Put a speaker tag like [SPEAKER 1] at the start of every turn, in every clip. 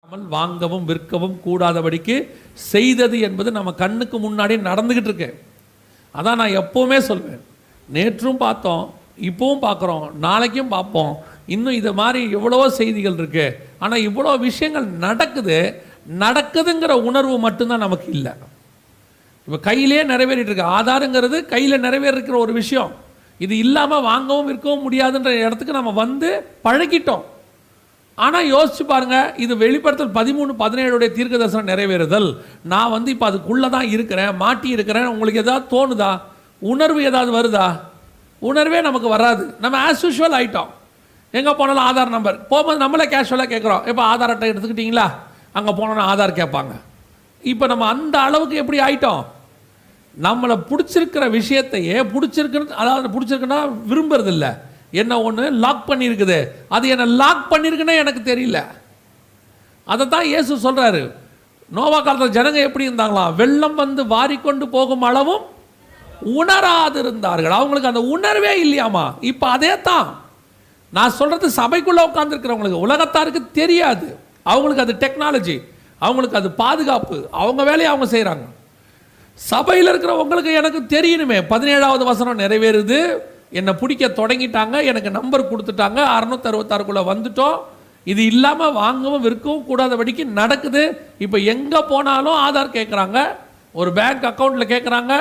[SPEAKER 1] வாங்கவும் விற்கவும் கூடாதபடிக்கு செய்தது என்பது நம்ம கண்ணுக்கு முன்னாடி நடந்துகிட்டு இருக்கு. அதான் நான் எப்பவுமே சொல்வேன், நேற்றும் பார்த்தோம், இப்பவும் பார்க்குறோம், நாளைக்கும் பார்ப்போம். இன்னும் இது மாதிரி எவ்வளவோ செய்திகள் இருக்கு. ஆனால் இவ்வளோ விஷயங்கள் நடக்குதுங்கிற உணர்வு மட்டும்தான் நமக்கு இல்லை. இப்போ கையிலே நிறைவேறிட்டு இருக்கு. ஆதாரங்கிறது கையில் நிறைவேறிருக்கிற ஒரு விஷயம். இது இல்லாமல் வாங்கவும் விற்கவும் முடியாதுன்ற இடத்துக்கு நம்ம வந்து பழகிட்டோம். ஆனால் யோசிச்சு பாருங்க, இது வெளிப்படுத்தல் 13-17 தீர்க்க தரிசனம் நிறைவேறுதல். நான் வந்து இப்போ அதுக்குள்ளே தான் இருக்கிறேன், மாட்டி இருக்கிறேன். உங்களுக்கு ஏதாவது தோணுதா? உணர்வு ஏதாவது வருதா? உணர்வே நமக்கு வராது. நம்ம ஆஸ் யூஷுவல் ஆகிட்டோம். எங்கே போனாலும் ஆதார் நம்பர் போகும்போது நம்மளே கேஷுவலாக கேட்குறோம். இப்போ ஆதார் அட்டை எடுத்துக்கிட்டிங்களா? அங்கே போனோன்னா ஆதார் கேட்பாங்க. இப்போ நம்ம அந்த அளவுக்கு எப்படி ஆகிட்டோம்? நம்மளை பிடிச்சிருக்கிற விஷயத்தையே பிடிச்சிருக்குன்னா விரும்புறது இல்லை. என்ன ஒன்று லாக் பண்ணியிருக்குது, அது என்ன லாக் பண்ணியிருக்குன்னா எனக்கு தெரியல. அதை தான் இயேசு சொல்கிறாரு. நோவா காலத்தில் ஜனங்க எப்படி இருந்தாங்களாம்? வெள்ளம் வந்து வாரிக்கொண்டு போகும் அளவும் உணராது இருந்தார்கள். அவங்களுக்கு அந்த உணர்வே இல்லையாமா. இப்போ அதே தான் நான் சொல்கிறது. சபைக்குள்ளே உட்காந்துருக்கிறவங்களுக்கு, உலகத்தாருக்கு தெரியாது. அவங்களுக்கு அது டெக்னாலஜி, அவங்களுக்கு அது பாதுகாப்பு, அவங்க வேலையை அவங்க செய்கிறாங்க. சபையில் இருக்கிறவங்களுக்கு எனக்கு தெரியணுமே. 17வது வசனம் நிறைவேறுது, என்னை பிடிக்க தொடங்கிட்டாங்க, எனக்கு நம்பர் கொடுத்துட்டாங்க, 666 வந்துட்டோம். இது இல்லாமல் வாங்கவும் விற்கவும் கூடாதபடிக்கு நடக்குது. இப்போ எங்கே போனாலும் ஆதார் கேட்குறாங்க, ஒரு பேங்க் அக்கௌண்ட்டில் கேட்குறாங்க,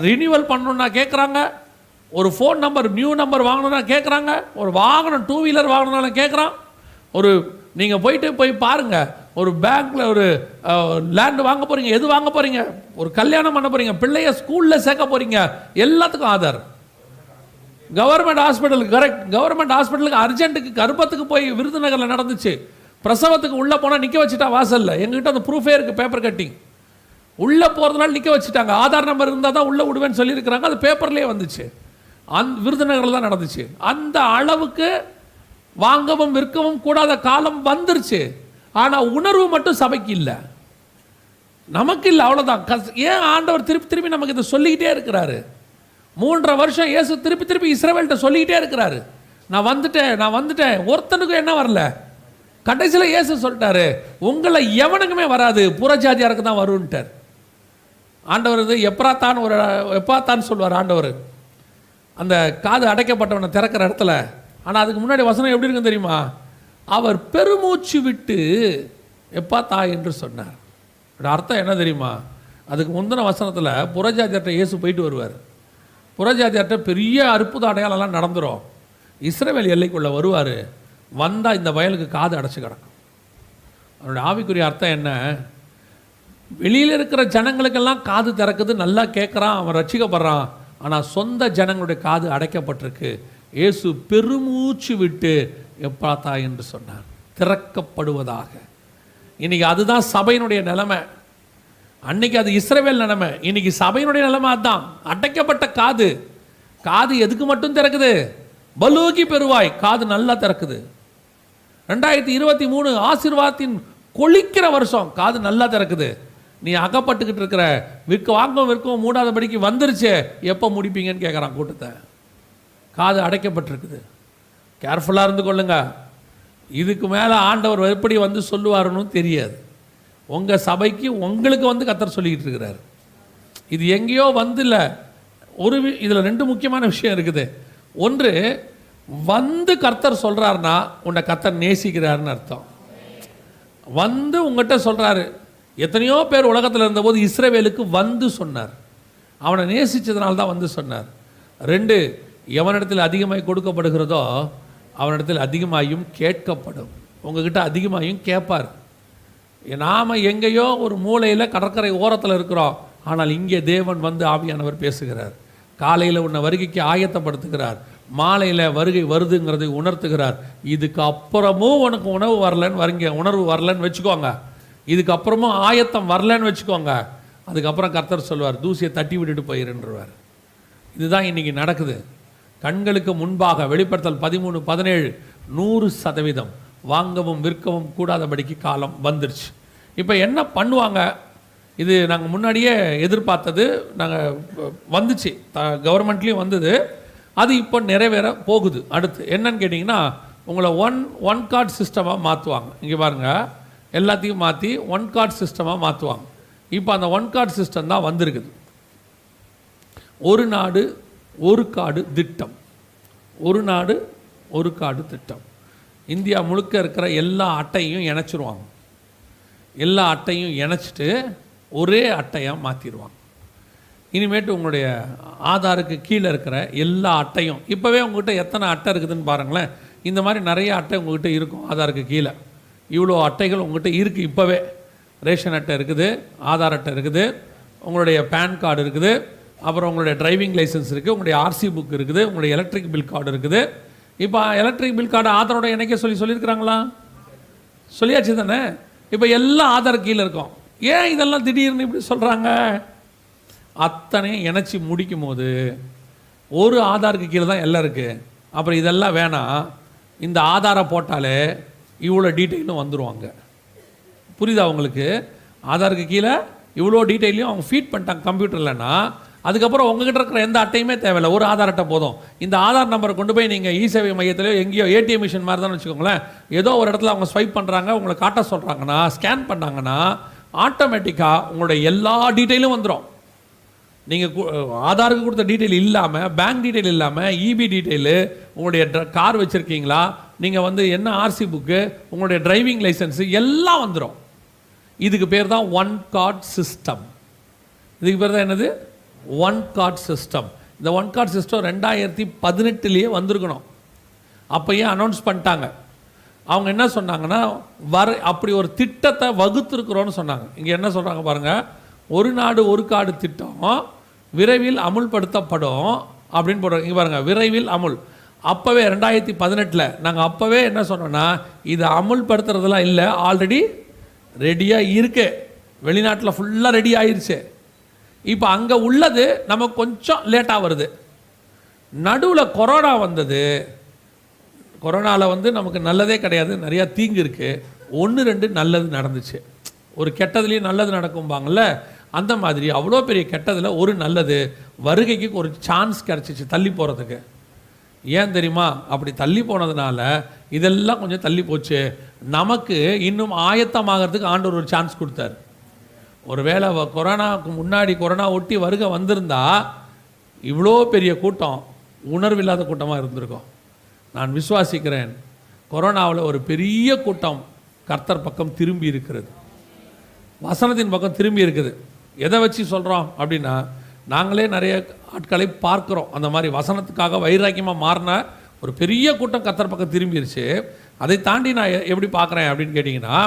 [SPEAKER 1] ரினியூவல் பண்ணணுன்னா கேட்குறாங்க, ஒரு ஃபோன் நம்பர் நியூ நம்பர் வாங்கணுன்னா கேட்குறாங்க, ஒரு வாகனம் 2 வீலர் வாங்கணும்னாலும் கேட்குறான். ஒரு நீங்கள் போய் பாருங்கள், ஒரு பேங்க்கில் ஒரு லேண்டு வாங்க போகிறீங்க, எது வாங்க போகிறீங்க, ஒரு கல்யாணம் பண்ண போகிறீங்க, பிள்ளைய ஸ்கூலில் சேர்க்க போகிறீங்க, எல்லாத்துக்கும் ஆதார். கவர்மெண்ட் ஹாஸ்பிட்டலுக்கு, கரெக்ட், கவர்மெண்ட் ஹாஸ்பிட்டலுக்கு அர்ஜென்ட்டுக்கு கர்ப்பத்துக்கு போய் விருதுநகரில் நடந்துச்சு. பிரசவத்துக்கு உள்ளே போனால் நிற்க வச்சுட்டா வாசலில். எங்ககிட்ட அந்த ப்ரூஃபே இருக்குது, பேப்பர் கட்டிங். உள்ளே போகிறதுனால நிற்க வச்சுட்டாங்க. ஆதார் நம்பர் இருந்தால் தான் உள்ளே விடுவேன்னு சொல்லியிருக்கிறாங்க. அது பேப்பர்லேயே வந்துச்சு. விருதுநகரில் தான் நடந்துச்சு. அந்த அளவுக்கு வாங்கவும் விற்கவும் கூடாத காலம் வந்துருச்சு. ஆனால் உணர்வு மட்டும் சபைக்கு இல்லை, நமக்கு இல்லை. அவ்வளோதான். ஏன் ஆண்டவர் திருப்பி நமக்கு இதை சொல்லிக்கிட்டே இருக்கிறாரு? 3.5 வருஷம் இயேசு திருப்பி இஸ்ரவேல்கிட்ட சொல்லிக்கிட்டே இருக்கிறாரு, நான் வந்துட்டேன். ஒருத்தனுக்கும் என்ன வரல. கடைசியில் இயேசு சொல்லிட்டாரு, உங்களை எவனுக்குமே வராது, புறஜாதியாருக்கு தான் வருன்ட்டார். ஆண்டவர் இது எப்ராத்தான் சொல்வார் ஆண்டவர், அந்த காது அடைக்கப்பட்டவனை திறக்கிற இடத்துல. ஆனால் அதுக்கு முன்னாடி வசனம் எப்படி இருக்குன்னு தெரியுமா? அவர் பெருமூச்சு விட்டு எப்பாத்தா என்று சொன்னார். அர்த்தம் என்ன தெரியுமா? அதுக்கு முந்தின வசனத்தில் புறஜாதியார்ட்ட இயேசு போயிட்டு வருவார். புறஜாதியார்ட்ட பெரிய அற்புத அடையாளம்லாம் நடந்துடும். இஸ்ரவேல் எல்லைக்குள்ளே வருவார். வந்தால் இந்த வயலுக்கு காது அடைச்சி கிடக்கும். அவருடைய ஆவிக்குரிய அர்த்தம் என்ன? வெளியில் இருக்கிற ஜனங்களுக்கெல்லாம் காது திறக்குது, நல்லா கேட்குறான், அவன் ரட்சிக்கப்படுறான். ஆனால் சொந்த ஜனங்களுடைய காது அடைக்கப்பட்டிருக்கு. இயேசு பெருமூச்சு விட்டு எப்பாத்தா என்று சொன்னார், திறக்கப்படுவதாக. இன்னைக்கு அதுதான் சபையினுடைய நிலைமை. அன்னைக்கு அது இஸ்ரவேல் நிலைமை, இன்னைக்கு சபையினுடைய நிலைமை அதுதான். அடைக்கப்பட்ட காது எதுக்கு மட்டும் திறக்குது? பலூகி பெருவாய், காது நல்லா திறக்குது. 2023 ஆசீர்வாதத்தின் கொளிக்கிற வருஷம், காது நல்லா திறக்குது. நீ அகப்பட்டுக்கிட்டு இருக்கிற வாங்கவும் விற்கவும் மூடாதபடிக்கு வந்துருச்சு, எப்போ முடிப்பீங்கன்னு கேட்குறான் கூட்டத்தை. காது அடைக்கப்பட்டிருக்குது. கேர்ஃபுல்லாக இருந்து கொள்ளுங்க. இதுக்கு மேலே ஆண்டவர் எப்படி வந்து சொல்லுவாருன்னு தெரியாது. உங்கள் சபைக்கு உங்களுக்கு வந்து கர்த்தர் சொல்லிக்கிட்டு இருக்கிறார். இது எங்கேயோ வந்து இல்லை. இதில் 2 முக்கியமான விஷயம் இருக்குது. ஒன்று, வந்து கர்த்தர் சொல்கிறாருன்னா உன்னை கர்த்தர் நேசிக்கிறாருன்னு அர்த்தம். வந்து உங்கள்கிட்ட சொல்கிறாரு. எத்தனையோ பேர் உலகத்தில் இருந்தபோது இஸ்ரவேலுக்கு வந்து சொன்னார், அவனை நேசித்ததுனால தான் வந்து சொன்னார். 2, எவனிடத்தில் அதிகமாய் கொடுக்கப்படுகிறதோ அவனிடத்தில் அதிகமாயும் கேட்கப்படும். உங்ககிட்ட அதிகமாயும் கேட்பார். நாம் எங்கேயோ ஒரு மூலையில் கடற்கரை ஓரத்தில் இருக்கிறோம், ஆனால் இங்கே தேவன் வந்து ஆவியானவர் பேசுகிறார். காலையில் உன்னை வருகைக்கு ஆயத்தப்படுத்துகிறார், மாலையில் வருகை வருதுங்கிறதை உணர்த்துகிறார். இதுக்கு அப்புறமும் உனக்கு உணர்வு வரலன்னு வச்சுக்கோங்க, இதுக்கப்புறமும் ஆயத்தம் வரலன்னு வச்சுக்கோங்க, அதுக்கப்புறம் கர்த்தர் சொல்வார், தூசியை தட்டி விட்டுட்டு போயிருன்றார். இதுதான் இன்றைக்கி நடக்குது கண்களுக்கு முன்பாக. வெளிப்படுத்தல் 13-17 100% வாங்கவும் விற்கவும் கூடாதபடிக்கு காலம் வந்துருச்சு. இப்போ என்ன பண்ணுவாங்க? இது நாங்கள் முன்னாடியே எதிர்பார்த்தது, நாங்கள் வந்துச்சு, கவர்மெண்ட்லேயும் வந்தது. அது இப்போ நிறைவேற போகுது. அடுத்து என்னன்னு கேட்டிங்கன்னா, உங்களை ஒன் கார்டு சிஸ்டமாக மாற்றுவாங்க. இங்கே பாருங்கள், எல்லாத்தையும் மாற்றி ஒன் கார்டு சிஸ்டமாக மாற்றுவாங்க. இப்போ அந்த ஒன் கார்டு சிஸ்டம் தான் வந்திருக்குது. ஒரு நாடு ஒரு கார்டு திட்டம். ஒரு நாடு ஒரு கார்டு திட்டம். இந்தியா முழுக்க இருக்கிற எல்லா அட்டையும் இணைச்சிருவாங்க. எல்லா அட்டையும் இணைச்சிட்டு ஒரே அட்டையாக மாற்றிடுவாங்க. இனிமேட்டு உங்களுடைய ஆதாருக்கு கீழே இருக்கிற எல்லா அட்டையும், இப்போவே உங்கள்கிட்ட எத்தனை அட்டை இருக்குதுன்னு பாருங்களேன். இந்த மாதிரி நிறைய அட்டை உங்கள்கிட்ட இருக்கும். ஆதாருக்கு கீழே இவ்வளோ அட்டைகள் உங்கள்கிட்ட இருக்குது. இப்போவே ரேஷன் அட்டை இருக்குது, ஆதார் அட்டை இருக்குது, உங்களுடைய பேன் கார்டு இருக்குது, அப்புறம் உங்களுடைய டிரைவிங் லைசன்ஸ் இருக்குது, உங்களுடைய ஆர்சி புக் இருக்குது, உங்களுடைய எலக்ட்ரிக் பில் கார்டு இருக்குது. இப்போ எலக்ட்ரிக் பில் கார்டு ஆதாரோட இணைக்க சொல்லியிருக்கிறாங்களா? சொல்லியாச்சு தானே? இப்போ எல்லாம் ஆதார் கீழே இருக்கும். ஏன் இதெல்லாம் திடீர்னு இப்படி சொல்கிறாங்க? அத்தனையும் இணைச்சி முடிக்கும் போது ஒரு ஆதாருக்கு கீழே தான் எல்லாம் இருக்குது. அப்புறம் இதெல்லாம் வேணாம், இந்த ஆதாரை போட்டாலே இவ்வளோ டீட்டெயிலும் வந்துடுவாங்க. புரியுதா உங்களுக்கு? ஆதாருக்கு கீழே இவ்வளோ டீட்டெயிலையும் அவங்க ஃபீட் பண்ணிட்டாங்க கம்ப்யூட்டர்லன்னா, அதுக்கப்புறம் உங்ககிட்ட இருக்கிற எந்த அட்டையுமே தேவையில்லை, ஒரு ஆதார் அட்டை போதும். இந்த ஆதார் நம்பரை கொண்டு போய் நீங்கள் இ-சேவை மையத்திலையோ எங்கேயோ ஏடிஎம் மிஷின் மாதிரி தான் வச்சுக்கோங்களேன், ஏதோ ஒரு இடத்துல அவங்க ஸ்வைப் பண்ணுறாங்க, உங்களை காட்ட சொல்கிறாங்கன்னா, ஸ்கேன் பண்ணாங்கன்னா ஆட்டோமேட்டிக்காக உங்களுடைய எல்லா டீட்டெயிலும் வந்துடும். நீங்கள் ஆதாருக்கு கொடுத்த டீட்டெயில் இல்லாமல், பேங்க் டீட்டெயில் இல்லாமல், இபி டீட்டெயிலு, உங்களுடைய கார் வச்சுருக்கீங்களா, நீங்கள் வந்து என்ன ஆர்சி புக்கு, உங்களுடைய டிரைவிங் லைசன்ஸு எல்லாம் வந்துடும். இதுக்கு பேர் தான் ஒன் கார்டு சிஸ்டம். இதுக்கு பேர் தான் என்னது? One card system. இந்த ஒன் கார்டு சிஸ்டம் 2018 வந்திருக்கணும். அப்போயே அனௌன்ஸ் பண்ணிட்டாங்க. அவங்க என்ன சொன்னாங்கன்னா, அப்படி ஒரு திட்டத்தை வகுத்துருக்குறோன்னு சொன்னாங்க. இங்கே என்ன சொல்கிறாங்க பாருங்கள், ஒரு நாடு ஒரு கார்டு திட்டம் விரைவில் அமுல்படுத்தப்படும் அப்படின்னு போடுறாங்க. இங்கே பாருங்கள், விரைவில் அமுல். அப்போவே 2018 நாங்கள் அப்போவே என்ன சொன்னோன்னா, இதை அமுல்படுத்துறதுலாம் இல்லை, ஆல்ரெடி ரெடியாக இருக்கு, வெளிநாட்டில் ஃபுல்லாக ரெடி ஆயிடுச்சு. இப்போ அங்கே உள்ளது நமக்கு கொஞ்சம் லேட்டாக வருது. நடுவில் கொரோனா வந்தது. கொரோனாவில் வந்து நமக்கு நல்லதே கிடையாது, நிறையா தீங்கு இருக்குது. 1-2 நல்லது நடந்துச்சு. ஒரு கெட்டதுலேயும் நல்லது நடக்கும்பாங்கள்ல, அந்த மாதிரி அவ்வளோ பெரிய கெட்டதில் ஒரு நல்லது, வருகைக்கு ஒரு சான்ஸ் கிடச்சிச்சு தள்ளி போகிறதுக்கு. ஏன் தெரியுமா? அப்படி தள்ளி போனதுனால இதெல்லாம் கொஞ்சம் தள்ளி போச்சு. நமக்கு இன்னும் ஆயத்தமாகறதுக்கு ஆண்டவர் ஒரு சான்ஸ் கொடுத்தார். ஒருவேளை கொரோனாவுக்கு முன்னாடி, கொரோனா ஒட்டி வருகை வந்திருந்தா இவ்வளோ பெரிய கூட்டம் உணர்வில்லாத கூட்டமாக இருந்திருக்கும். நான் விசுவாசிக்கிறேன், கொரோனாவில் ஒரு பெரிய கூட்டம் கர்த்தர் பக்கம் திரும்பி இருக்கிறது, வசனத்தின் பக்கம் திரும்பி இருக்குது. எதை வச்சு சொல்கிறோம் அப்படின்னா, நாங்களே நிறைய ஆட்களை பார்க்குறோம், அந்த மாதிரி வசனத்துக்காக வைராக்கியமாக மாறின ஒரு பெரிய கூட்டம் கர்த்தர் பக்கம் திரும்பிடுச்சு. அதை தாண்டி நான் எப்படி பார்க்குறேன் அப்படின்னு கேட்டிங்கன்னா,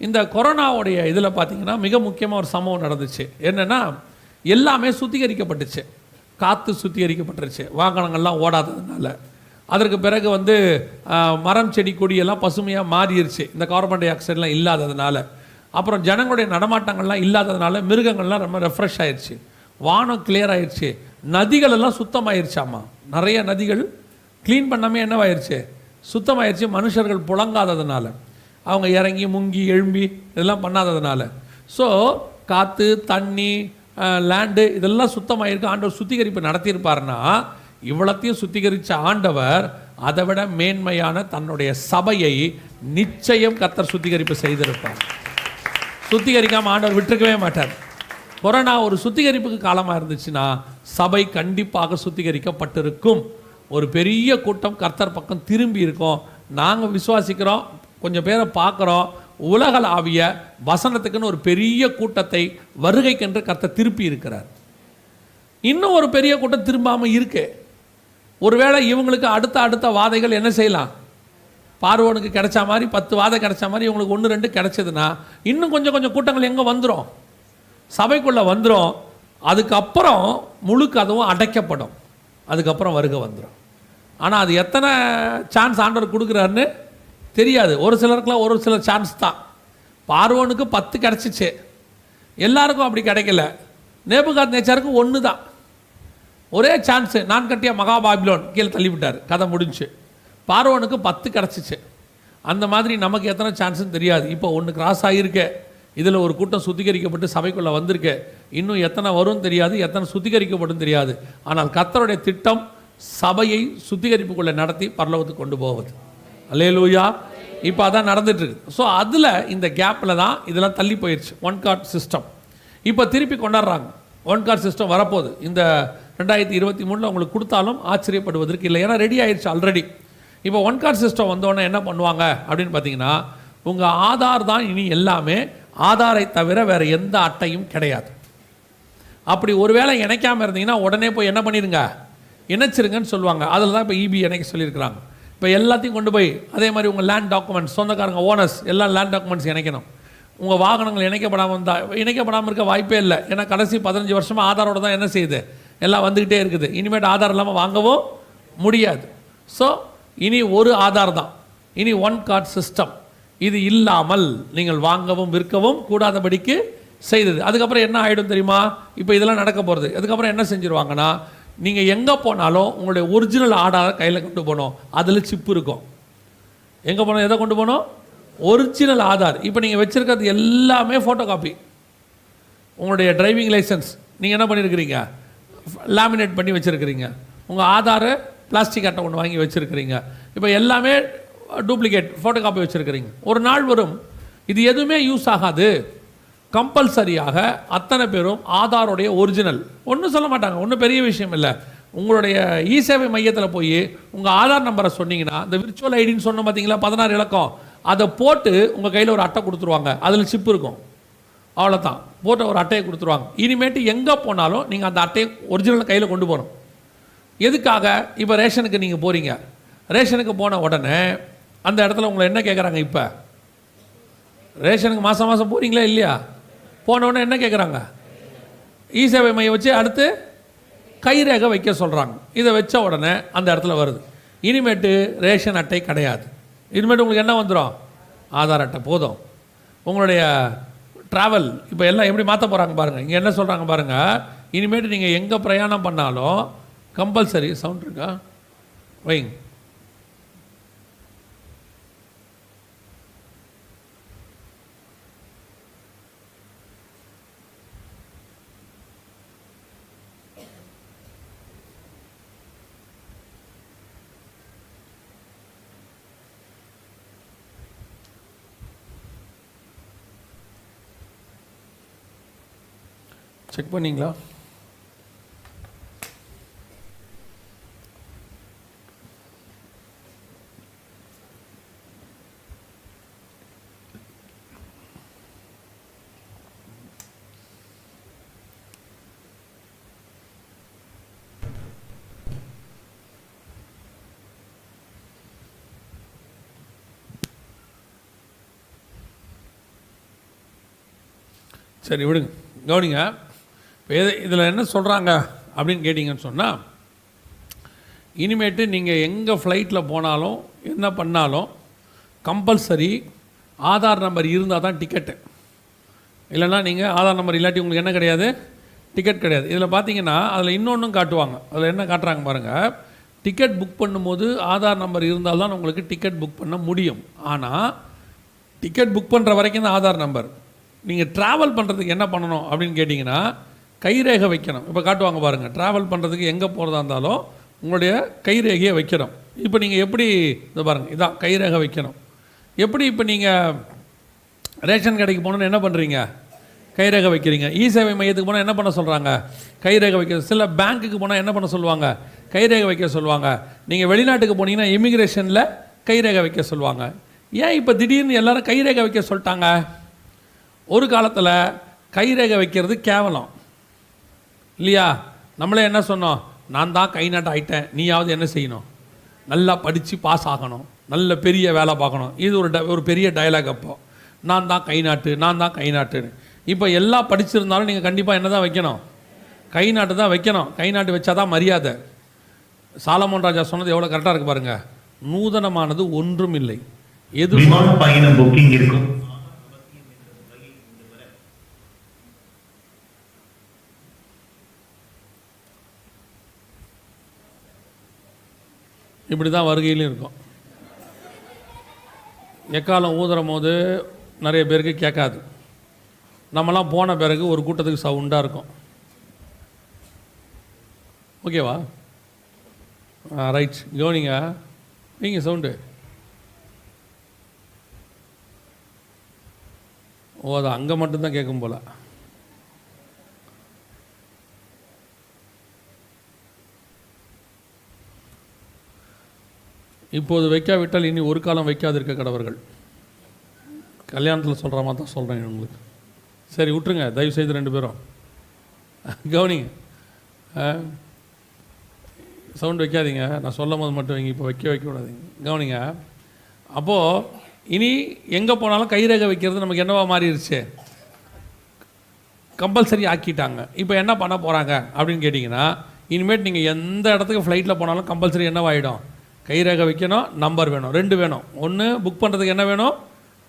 [SPEAKER 1] இந்த கொரோனாவுடைய இதில் பார்த்திங்கன்னா மிக முக்கியமாக ஒரு சம்பவம் நடந்துச்சு. என்னென்னா, எல்லாமே சுத்திகரிக்கப்பட்டுச்சு. காற்று சுத்திகரிக்கப்பட்டுருச்சு, வாகனங்கள்லாம் ஓடாததுனால. அதற்கு பிறகு வந்து மரம் செடி கொடியெல்லாம் பசுமையாக மாறிடுச்சு, இந்த கார்பன் டை ஆக்சைடெலாம் இல்லாததுனால. அப்புறம் ஜனங்களுடைய நடமாட்டங்கள்லாம் இல்லாததுனால மிருகங்கள்லாம் ரொம்ப ரெஃப்ரெஷ் ஆயிடுச்சு, வானம் கிளியர் ஆயிடுச்சு, நதிகள் எல்லாம் சுத்தமாயிருச்சாமா. நிறைய நதிகள் க்ளீன் பண்ணாமல் என்னவாயிருச்சு, சுத்தமாயிருச்சு. மனுஷர்கள் புழங்காததுனால, அவங்க இறங்கி முங்கி எழும்பி இதெல்லாம் பண்ணாததுனால. ஸோ காற்று, தண்ணி, லேண்டு இதெல்லாம் சுத்தமாயிருக்கு. ஆண்டவர் சுத்திகரிப்பு நடத்தியிருப்பார்னா, இவ்வளத்தையும் சுத்திகரித்த ஆண்டவர் அதை விட மேன்மையான தன்னுடைய சபையை நிச்சயம் கர்த்தர் சுத்திகரிப்பு செய்திருப்பார். சுத்திகரிக்காமல் ஆண்டவர் விட்டுருக்கவே மாட்டார். கொரோனா ஒரு சுத்திகரிப்புக்கு காலமாக இருந்துச்சுன்னா சபை கண்டிப்பாக சுத்திகரிக்கப்பட்டிருக்கும். ஒரு பெரிய கூட்டம் கர்த்தர் பக்கம் திரும்பி இருக்கோம். நாங்கள் விசுவாசிக்கிறோம், கொஞ்சம் பேரை பார்க்குறோம். உலகளாவிய வசனத்துக்குன்னு ஒரு பெரிய கூட்டத்தை வருகைக்கென்று கர்த்தர் திருப்பி இருக்கிறார். இன்னும் ஒரு பெரிய கூட்டம் திரும்பாமல் இருக்கு. ஒருவேளை இவங்களுக்கு அடுத்த வாதைகள் என்ன செய்யலாம், பார்வோனுக்கு கிடைச்ச மாதிரி 10 வாதை கிடைச்ச மாதிரி இவங்களுக்கு 1-2 கிடைச்சதுன்னா இன்னும் கொஞ்சம் கூட்டங்கள் எங்கே வந்துடும், சபைக்குள்ளே வந்துடும். அதுக்கப்புறம் முழு கதவும் அடைக்கப்படும். அதுக்கப்புறம் வருகை வந்துடும். ஆனால் அது எத்தனை சான்ஸ் ஆண்டவர் கொடுக்குறாருன்னு தெரியாது. ஒரு சிலருக்குலாம் ஒரு சில சான்ஸ் தான். பார்வோனுக்கு 10 கிடச்சிச்சு, எல்லாருக்கும் அப்படி கிடைக்கல. நேபுகாத்நேச்சாருக்கு 1 தான், ஒரே சான்ஸு. நான் கட்டிய மகாபாபிலோன் கீழே தள்ளிவிட்டார், கதை முடிஞ்சு. பார்வோனுக்கு 10 கிடச்சிச்சு. அந்த மாதிரி நமக்கு எத்தனை சான்ஸுன்னு தெரியாது. இப்போ 1 கிராஸ் ஆகியிருக்கு, இதில் ஒரு கூட்டம் சுத்திகரிக்கப்பட்டு சபைக்குள்ளே வந்திருக்கு. இன்னும் எத்தனை வரும் தெரியாது, எத்தனை சுத்திகரிக்கப்படும் தெரியாது. ஆனால் கர்த்தருடைய திட்டம் சபையை சுத்திகரிப்புக்குள்ளே நடத்தி பரலோகத்துக்கு கொண்டு போவது. அல்லேலூயா. இப்போ அதான் நடந்துட்டுருக்கு. ஸோ அதில் இந்த கேப்பில் தான் இதெல்லாம் தள்ளி போயிடுச்சு ஒன் கார்டு சிஸ்டம். இப்போ திருப்பி கொண்டாடுறாங்க. ஒன் கார்டு சிஸ்டம் வரப்போகுது. இந்த 2023 உங்களுக்கு கொடுத்தாலும் ஆச்சரியப்படுவதற்கு இல்லை, ஏன்னா ரெடி ஆயிடுச்சு ஆல்ரெடி. இப்போ ஒன் கார்டு சிஸ்டம் வந்தோடனே என்ன பண்ணுவாங்க அப்படின்னு பார்த்தீங்கன்னா, உங்கள் ஆதார் தான் இனி எல்லாமே, ஆதாரை தவிர வேறு எந்த அட்டையும் கிடையாது. அப்படி ஒருவேளை இணைக்காமல் இருந்தீங்கன்னா உடனே போய் என்ன பண்ணிடுங்க, இணைச்சிருங்கன்னு சொல்லுவாங்க. அதில் தான் இப்போ இபி இணைக்க சொல்லியிருக்கிறாங்க. இப்போ எல்லாத்தையும் கொண்டு போய் அதே மாதிரி உங்கள் லேண்ட் டாக்குமெண்ட்ஸ், சொந்தக்காரங்க ஓனர்ஸ் எல்லாம் லேண்ட் டாக்குமெண்ட்ஸ் இணைக்கணும். உங்கள் வாகனங்கள் இணைக்கப்படாமல் இருந்தால், இணைக்கப்படாமல் இருக்க வாய்ப்பே இல்லை. ஏன்னா கடைசி 15 வருஷமாக ஆதாரோட தான் என்ன செய்யுது, எல்லாம் வந்துக்கிட்டே இருக்குது. இனிமேட்டு ஆதார் இல்லாமல் வாங்கவும் முடியாது. ஸோ இனி ஒரு ஆதார் தான், இனி ஒன் கார்டு சிஸ்டம். இது இல்லாமல் நீங்கள் வாங்கவும் விற்கவும் கூடாதபடிக்கு செய்தது. அதுக்கப்புறம் என்ன ஆகிடும் தெரியுமா, இப்போ இதெல்லாம் நடக்க போகிறது. அதுக்கப்புறம் என்ன செஞ்சுருவாங்கன்னா, நீங்கள் எங்கே போனாலும் உங்களுடைய ஒரிஜினல் ஆதாரை கையில் கொண்டு போகணும். அதில் சிப்பு இருக்கும். எங்கே போனோம், எதை கொண்டு போகணும், ஒரிஜினல் ஆதார். இப்போ நீங்கள் வச்சுருக்கிறது எல்லாமே ஃபோட்டோ காப்பி. உங்களுடைய டிரைவிங் லைசன்ஸ் நீங்கள் என்ன பண்ணியிருக்கிறீங்க, லேமினேட் பண்ணி வச்சுருக்கிறீங்க. உங்கள் ஆதாரை பிளாஸ்டிக் அட்டை ஒன்று வாங்கி வச்சுருக்கிறீங்க. இப்போ எல்லாமே டூப்ளிகேட் ஃபோட்டோ காப்பி வச்சுருக்கிறீங்க. ஒரு நாள் வரும் இது எதுவுமே யூஸ் ஆகாது. கம்பல்சரியாக அத்தனை பேரும் ஆதாரோடைய ஒரிஜினல், ஒன்றும் சொல்ல மாட்டாங்க, ஒன்றும் பெரிய விஷயம் இல்லை. உங்களுடைய இ சேவை மையத்தில் போய் உங்கள் ஆதார் நம்பரை சொன்னீங்கன்னா, இந்த விர்ச்சுவல் ஐடின்னு சொன்ன பார்த்தீங்களா 16 இலக்கம், அதை போட்டு உங்கள் கையில் ஒரு அட்டை கொடுத்துருவாங்க. அதில் சிப் இருக்கும். அவ்வளோதான், போட்டு ஒரு அட்டையை கொடுத்துருவாங்க. இனிமேட்டு எங்கே போனாலும் நீங்கள் அந்த அட்டையை ஒரிஜினல் கையில் கொண்டு போகணும். எதுக்காக, இப்போ ரேஷனுக்கு நீங்கள் போகிறீங்க, ரேஷனுக்கு போன உடனே அந்த இடத்துல உங்களை என்ன கேட்குறாங்க, இப்போ ரேஷனுக்கு மாதம் மாதம் போகிறீங்களா இல்லையா, போன உடனே என்ன கேட்குறாங்க, இ சேவை மையம் வச்சு அடுத்து கைரேகை வைக்க சொல்கிறாங்க. இதை வச்ச உடனே அந்த இடத்துல வருது. இனிமேட்டு ரேஷன் அட்டை கிடையாது. இனிமேட்டு உங்களுக்கு என்ன வந்துடும், ஆதார் அட்டை போதும். உங்களுடைய ட்ராவல் இப்போ எல்லாம் எப்படி மாற்ற போகிறாங்க பாருங்கள். இங்கே என்ன சொல்கிறாங்க பாருங்கள், இனிமேட்டு நீங்கள் எங்கே பிரயாணம் பண்ணாலும் கம்பல்சரி, சவுண்ட் இருக்கா வைங்க, செக் பண்ணிங்களா? சரி விடுங்க, கவனிங்க. இதில் என்ன சொல்கிறாங்க அப்படின்னு கேட்டிங்கன்னு சொன்னால், இனிமேட்டு நீங்கள் எங்கே ஃப்ளைட்டில் போனாலும் என்ன பண்ணாலும் கம்பல்சரி ஆதார் நம்பர் இருந்தால் தான் டிக்கெட்டு. இல்லைன்னா நீங்கள் ஆதார் நம்பர் இல்லாட்டி உங்களுக்கு என்ன கிடையாது, டிக்கெட் கிடையாது. இதில் பார்த்தீங்கன்னா அதில் இன்னொன்றும் காட்டுவாங்க. அதில் என்ன காட்டுறாங்க பாருங்கள், டிக்கெட் புக் பண்ணும்போது ஆதார் நம்பர் இருந்தால் தான் உங்களுக்கு டிக்கெட் புக் பண்ண முடியும். ஆனால் டிக்கெட் புக் பண்ணுற வரைக்கும் தான் ஆதார் நம்பர். நீங்கள் ட்ராவல் பண்ணுறதுக்கு என்ன பண்ணணும் அப்படின்னு கேட்டிங்கன்னா, கைரேகை வைக்கணும். இப்போ காட்டுவாங்க பாருங்கள், ட்ராவல் பண்ணுறதுக்கு எங்கே போகிறதா இருந்தாலும் உங்களுடைய கைரேகையை வைக்கணும். இப்போ நீங்கள் எப்படி, இதை பாருங்கள், இதான் கைரேகை வைக்கணும். எப்படி இப்போ நீங்கள் ரேஷன் கடைக்கு போகணுன்னு என்ன பண்ணுறீங்க, கைரேகை வைக்கிறீங்க. இ சேவை மையத்துக்கு போனால் என்ன பண்ண சொல்கிறாங்க, கைரேகை வைக்க. சில பேங்க்குக்கு போனால் என்ன பண்ண சொல்லுவாங்க, கைரேகை வைக்க சொல்லுவாங்க. நீங்கள் வெளிநாட்டுக்கு போனீங்கன்னா இமிக்ரேஷனில் கைரேகை வைக்க சொல்லுவாங்க. ஏன் இப்போ திடீர்னு எல்லோரும் கைரேகை வைக்க சொல்லிட்டாங்க? ஒரு காலத்தில் கைரேகை வைக்கிறது கேவலம் இல்லையா? நம்மளே என்ன சொன்னோம், நான் தான் கை நாட்டு ஆகிட்டேன், நீயாவது என்ன செய்யணும், நல்லா படித்து பாஸ் ஆகணும், நல்ல பெரிய வேலை பார்க்கணும். இது ஒரு பெரிய டயலாக். அப்போ நான் தான் கை நாட்டு, நான் தான் கை நாட்டுன்னு. இப்போ எல்லாம் படிச்சிருந்தாலும் நீங்கள் கண்டிப்பாக என்ன தான் வைக்கணும், கை நாட்டு தான் வைக்கணும். கை நாட்டு வச்சா தான் மரியாதை. சாலமோன் ராஜா சொன்னது எவ்வளோ கரெக்டாக இருக்குது பாருங்கள். நூதனமானது ஒன்றும் இல்லை. எது பயணம் புக்கிங் இருக்கும். இப்படி தான் வருகையிலும் இருக்கும். எக்காலம் ஊதுற போது நிறைய பேருக்கு கேட்காது. நம்மலாம் போன பிறகு ஒரு கூட்டத்துக்கு சவுண்டாக இருக்கும். ஓகேவா? ரைட், கவனிங்க, நீங்கள் சவுண்டு ஓ, அது அங்கே மட்டும்தான் கேட்கும் போல. இப்போது வைக்காவிட்டால் இனி ஒரு காலம் வைக்காதிருக்க கடவர்கள். கல்யாணத்தில் சொல்கிற மாதிரி தான் சொல்கிறேன் உங்களுக்கு. சரி விட்டுருங்க, தயவு செய்து 2 பேரும் கவனிங்க. சவுண்ட் வைக்காதீங்க, நான் சொல்லும் போது மட்டும் வைங்க, இப்போ வைக்க விடாதீங்க. கவனிங்க. அப்போது இனி எங்கே போனாலும் கைரேகை வைக்கிறது நமக்கு என்னவா மாறிடுச்சு, கம்பல்சரி ஆக்கிட்டாங்க. இப்போ என்ன பண்ண போகிறாங்க அப்படின்னு கேட்டிங்கன்னா, இனிமேட் நீங்கள் எந்த இடத்துக்கு ஃப்ளைட்டில் போனாலும் கம்பல்சரி என்னவாயிடும், கைரேகை வைக்கணும், நம்பர் வேணும். 2 வேணும். ஒன்று புக் பண்ணுறதுக்கு என்ன வேணும்,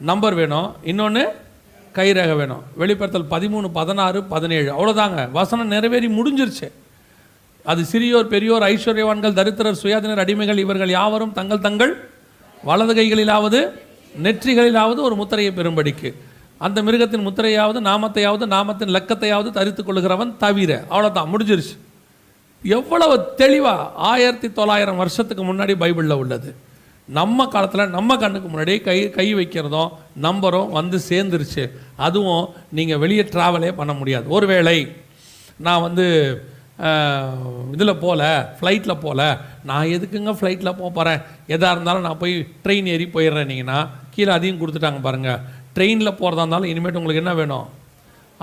[SPEAKER 1] நம்பர் வேணும். இன்னொன்று கைரேகை வேணும். வெளிப்படுத்தல் 13, 16, 17 அவ்வளோதாங்க. வசனம் நிறைவேறி முடிஞ்சிருச்சு. அது சிறியோர் பெரியோர் ஐஸ்வர்யவான்கள் தரித்திரர் சுயாதீனர் அடிமைகள் இவர்கள் யாவரும் தங்கள் தங்கள் வலது கைகளிலாவது நெற்றிகளிலாவது ஒரு முத்திரையை பெறும்படிக்கு அந்த மிருகத்தின் முத்திரையாவது நாமத்தையாவது நாமத்தின் லக்கத்தையாவது தரித்து கொள்கிறவன் தவிர. அவ்வளோதான், முடிஞ்சிருச்சு. எவ்வளவு தெளிவாக 1900 வருஷத்துக்கு முன்னாடி பைபிளில் உள்ளது. நம்ம காலத்தில் நம்ம கண்ணுக்கு முன்னாடி கை வைக்கிறதும் நம்பரும் வந்து சேர்ந்துருச்சு. அதுவும் நீங்கள் வெளியே ட்ராவலே பண்ண முடியாது. ஒருவேளை நான் இதில் போகல, ஃப்ளைட்டில் போகல, நான் எதுக்குங்க ஃப்ளைட்டில் போகிறேன், எதாக இருந்தாலும் நான் போய் ட்ரெயின் ஏறி போயிடுறேன்னீங்கன்னா கீழே அதையும் கொடுத்துட்டாங்க பாருங்கள். ட்ரெயினில் போகிறதா இருந்தாலும் இனிமேட்டு உங்களுக்கு என்ன வேணும்,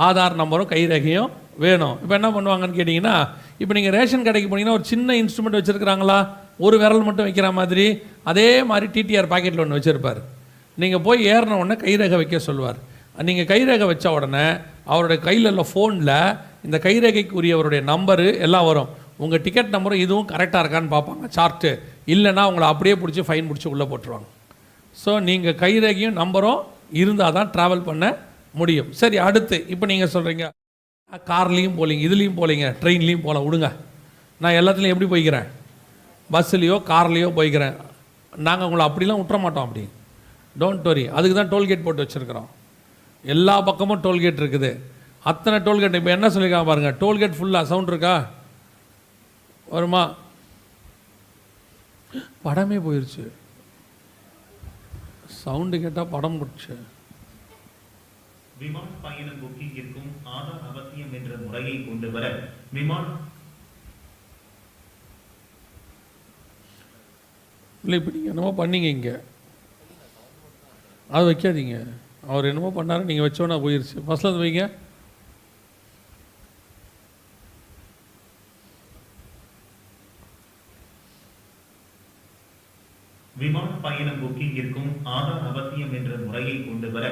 [SPEAKER 1] ஆதார் நம்பரும் கைரேகையும் வேணும். இப்போ என்ன பண்ணுவாங்கன்னு கேட்டிங்கன்னா, இப்போ நீங்கள் ரேஷன் கடைக்கு போனீங்கன்னா ஒரு சின்ன இன்ஸ்ட்ருமெண்ட் வச்சுருக்கிறாங்களா, ஒரு விரல் மட்டும் வைக்கிற மாதிரி, அதே மாதிரி டிடிஆர் பாக்கெட்டில் ஒன்று வச்சுருப்பார். நீங்கள் போய் ஏறின உடனே கைரேகை வைக்க சொல்லுவார். நீங்கள் கைரேகை வச்ச உடனே அவருடைய கையில் உள்ள ஃபோனில் இந்த கைரேகைக்கு உரியவருடைய நம்பரு எல்லாம் வரும். உங்கள் டிக்கெட் நம்பரும் இதுவும் கரெக்டாக இருக்கான்னு பார்ப்பாங்க, சார்ட்டு. இல்லைன்னா உங்களை அப்படியே பிடிச்சி ஃபைன் பிடிச்சி உள்ளே போட்டுருவாங்க. ஸோ நீங்கள் கைரேகையும் நம்பரும் இருந்தால் தான் ட்ராவல் பண்ண முடியும். சரி, அடுத்து இப்போ நீங்கள் சொல்கிறீங்க கார்லேயும் போகலிங்க, இதுலேயும் போகலிங்க, ட்ரெயின்லேயும் போகலாம், விடுங்க, நான் எல்லாத்துலேயும் எப்படி போய்க்கிறேன், பஸ்ஸுலேயோ கார்லேயோ போய்க்கிறேன். நாங்கள் உங்களை அப்படிலாம் விட்டுற மாட்டோம். அப்படி டோன்ட் வரி. அதுக்கு தான் டோல்கேட் போட்டு வச்சுருக்கிறோம். எல்லா பக்கமும் டோல்கேட் இருக்குது. அத்தனை டோல்கேட். இப்போ என்ன சொல்லியிருக்காங்க பாருங்கள், டோல்கேட் ஃபுல்லாக சவுண்ட் இருக்கா, வருமா, படமே போயிடுச்சு. சவுண்டு கேட்டால் படம் போச்சு.
[SPEAKER 2] விமான பயணம் புக்கிங்கிற்கும் ஆதார் அவசியம் என்ற முறையை கொண்டு வர விமானம்
[SPEAKER 1] இல்லை. இப்போ நீங்கள் என்னமோ பண்ணீங்க, இங்கே அது வைக்காதீங்க. அவர் என்னமோ பண்ணாரு, நீங்கள் வச்சோன்னா போயிடுச்சு. ஃபஸ்ட்டில் அது வைங்க.
[SPEAKER 2] விமான பயணம் புக்கிங்கிற்கும் ஆதார் அவசியம் என்ற முறையை கொண்டு வர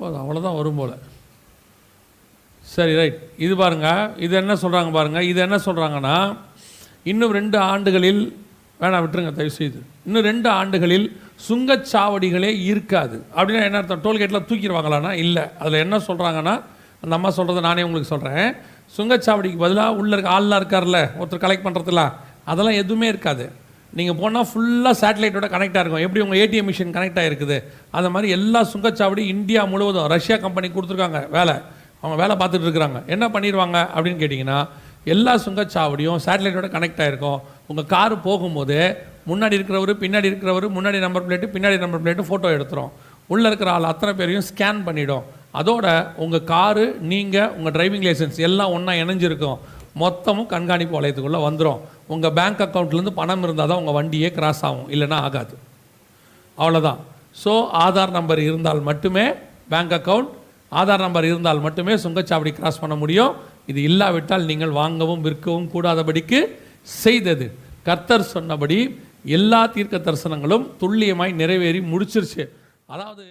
[SPEAKER 1] அது அவ்வளோதான் வரும் போல். சரி, ரைட். இது பாருங்கள், இது என்ன சொல்கிறாங்க பாருங்கள். இது என்ன சொல்கிறாங்கன்னா, இன்னும் 2 ஆண்டுகளில் வேணாம், விட்டுருங்க தயவுசெய்து. இன்னும் 2 ஆண்டுகளில் சுங்கச்சாவடிகளே இருக்காது. அப்படின்னா என்ன அர்த்தம், டோல்கேட்டில் தூக்கிடுவாங்களான்னா இல்லை. அதில் என்ன சொல்கிறாங்கன்னா, அந்த அம்மா சொல்கிறத நானே உங்களுக்கு சொல்கிறேன். சுங்கச்சாவடிக்கு பதிலாக உள்ளே இருக்க ஆள்லாம் இருக்கார்ல, ஒருத்தர் கலெக்ட் பண்ணுறதுலாம், அதெல்லாம் எதுவுமே இருக்காது. நீங்கள் போனால் ஃபுல்லாக சேட்டலைட்டோட கனெக்டாக இருக்கும். எப்படி உங்கள் ஏடிஎம் மிஷின் கனெக்ட் ஆகிருக்குது, அந்த மாதிரி எல்லா சுங்கச்சாவடி இந்தியா முழுவதும் ரஷ்யா கம்பெனி கொடுத்துருக்காங்க வேலை. அவங்க வேலை பார்த்துட்டு இருக்கிறாங்க. என்ன பண்ணிடுவாங்க அப்படின்னு கேட்டிங்கன்னா, எல்லா சுங்கச்சாவடியும் சேட்டலைட்டோட கனெக்ட் ஆகிருக்கும். உங்கள் காரு போகும்போது முன்னாடி இருக்கிறவர் பின்னாடி இருக்கிறவர், முன்னாடி நம்பர் பிளேட்டு பின்னாடி நம்பர் பிளேட்டு ஃபோட்டோ எடுத்துரும். உள்ளே இருக்கிற ஆள் அத்தனை பேரையும் ஸ்கேன் பண்ணிவிடும். அதோட உங்கள் காரு, நீங்கள், உங்கள் டிரைவிங் லைசன்ஸ் எல்லாம் ஒன்றா இணைஞ்சிருக்கும். மொத்தமும் கண்காணிப்பு வளையத்துக்குள்ளே வந்துடும். உங்கள் பேங்க் அக்கௌண்ட்லேருந்து பணம் இருந்தால் தான் உங்கள் வண்டியே கிராஸ் ஆகும், இல்லைன்னா ஆகாது. அவ்வளோதான். ஸோ ஆதார் நம்பர் இருந்தால் மட்டுமே பேங்க் அக்கௌண்ட், ஆதார் நம்பர் இருந்தால் மட்டுமே சுங்கச்சாவடி கிராஸ் பண்ண முடியும். இது இல்லாவிட்டால் நீங்கள் வாங்கவும் விற்கவும் கூடாதபடிக்கு செய்தது. கர்த்தர் சொன்னபடி எல்லா தீர்க்க தரிசனங்களும் துல்லியமாய் நிறைவேறி முடிச்சிருச்சு. அதாவது